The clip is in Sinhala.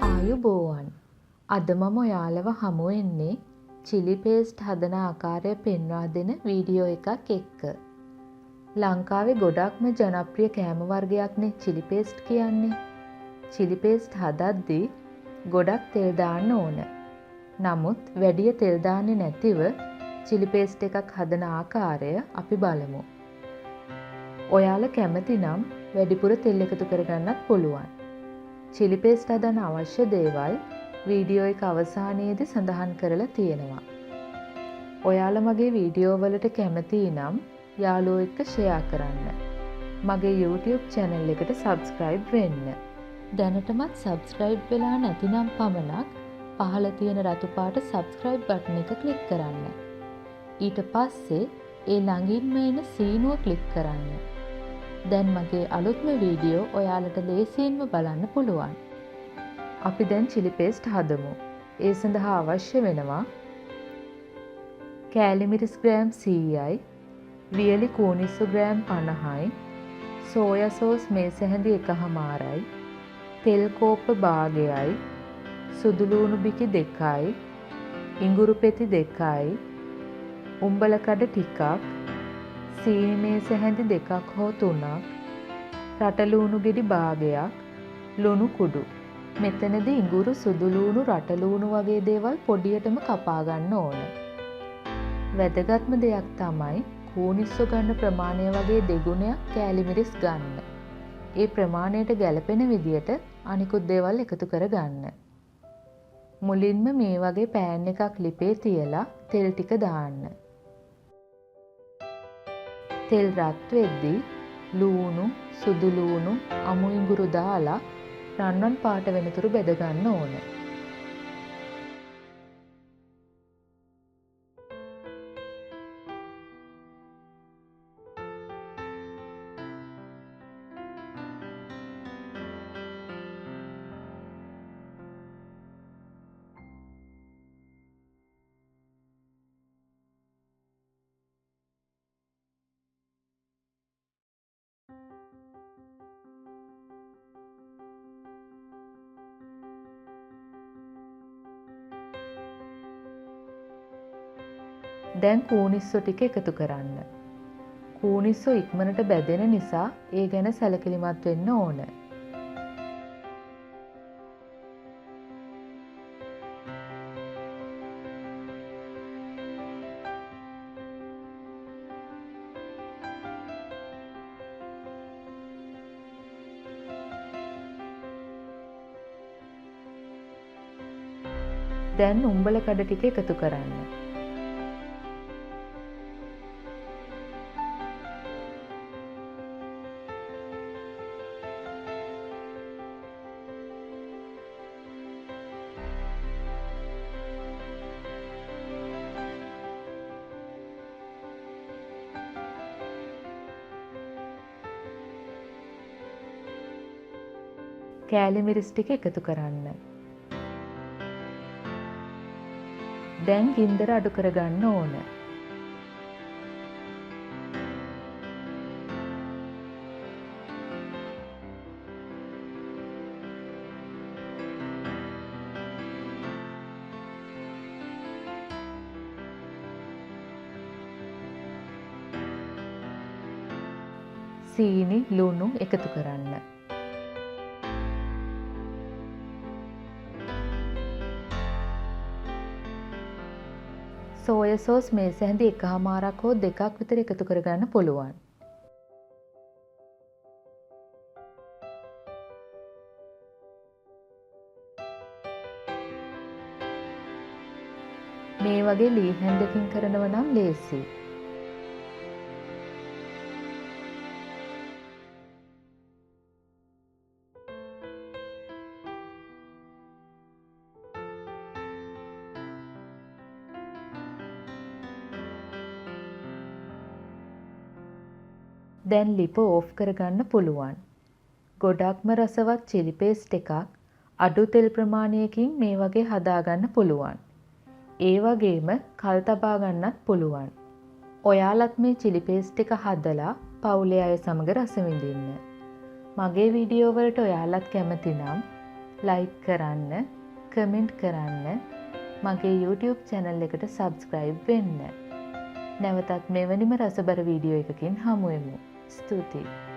ආයුබෝවන්. අද මම ඔයාලව හමු වෙන්නේ chili paste හදන ආකාරය පෙන්වා දෙන වීඩියෝ එකක් එක්ක. ලංකාවේ ගොඩක්ම ජනප්‍රිය කෑම වර්ගයක්නේ chili paste කියන්නේ. chili paste හදද්දී ගොඩක් තෙල් දාන්න ඕන. නමුත් වැඩිය තෙල් දාන්නේ නැතිව chili paste එකක් හදන ආකාරය අපි බලමු. ඔයාලා කැමති නම් වැඩිපුර තෙල් එකතු කරගන්නත් පුළුවන්. chili paste හදන්න අවශ්‍ය දේවල් වීඩියෝ එක අවසානයේදී සඳහන් කරලා තියෙනවා. ඔයාලා මගේ වීඩියෝ වලට කැමති නම් යාළුවෝ එක්ක ෂෙයා කරන්න. මගේ YouTube channel එකට subscribe වෙන්න. දැනටමත් subscribe වෙලා නැතිනම් පමණක් පහළ තියෙන රතු පාට subscribe button එක click කරන්න. ඊට පස්සේ ඒ ළඟින්ම එන සීනුව click කරන්න. දැන් මගේ අලුත්ම වීඩියෝ ඔයාලට ලේසියෙන්ම බලන්න පුළුවන්. අපි දැන් chili paste හදමු. ඒ සඳහා අවශ්‍ය වෙනවා කෑලි මිරිස් ග්‍රෑම් 100යි, වියලි කූනිස්සු ග්‍රෑම් 50යි, සෝයා සෝස් මේස හැඳි 1/4යි, තෙල් කෝප්ප භාගයයි, සුදු ලූණු බිකි 2යි, ඉඟුරු පෙති 2යි, උම්බල කඩ ටිකක්, සීනි මේස හැඳි 2ක් හෝ 3ක්, රට ලූණු ගෙඩි භාගයක්, ලුණු කුඩු. මෙතනදී ඉඟුරු, සුදු ලූණු, රට ලූණු වගේ දේවල් පොඩියටම කපා ගන්න ඕන. වැදගත්ම දෙයක් තමයි කූනිස්සු ගන්න ප්‍රමාණය වගේ දෙගුණයක් කෑලි මිරිස් ගන්න. ඒ ප්‍රමාණයට ගැලපෙන විදියට අනිකුත් දේවල් එකතු කරගන්න. මුලින්ම මේ වගේ පෑන් එකක් ලිපේ තියලා තෙල් ටික දාන්න. තෙල් රත් වෙද්දී ලූණු, සුදු ලූණු, අමු ඉඟුරු දාලා රන්වන් පාට වෙනතුරු බෙද ගන්න ඕන. දැන් කූනිස්සෝ ටික එකතු කරන්න. කූනිස්සෝ ඉක්මනට බැදෙන නිසා ඒ ගැන සැලකිලිමත් වෙන්න ඕන. දැන් උම්බල කඩ ටික එකතු කරන්න. කෑලි මිරිස් ටික එකතු කරන්න. දැන් ගින්දර අඩු කරගන්න ඕන. සීනි, ලුණු එකතු කරන්න. සෝයා සෝස් මේස හැඳි 1/4ක් හෝ 2ක් විතර එකතු කරගන්න පුළුවන්. මේ වගේ ලී හැන්දකින් කරනව නම් ලේසි. දැන් ලිප ඕෆ් කරගන්න පුළුවන්. ගොඩක්ම රසවත් chili paste එකක් අඩු තෙල් ප්‍රමාණයකින් මේ වගේ හදාගන්න පුළුවන්. ඒ වගේම කල් තබා ගන්නත් පුළුවන්. ඔයාලත් මේ chili paste එක හදලා පවුලේ අය සමග රස විඳින්න. මගේ වීඩියෝ වලට ඔයාලත් කැමති නම් like කරන්න, comment කරන්න, මගේ YouTube channel එකට subscribe වෙන්න. නැවතත් මෙවැනිම රසබර වීඩියෝ එකකින් හමු වෙමු. ස්තුතියි.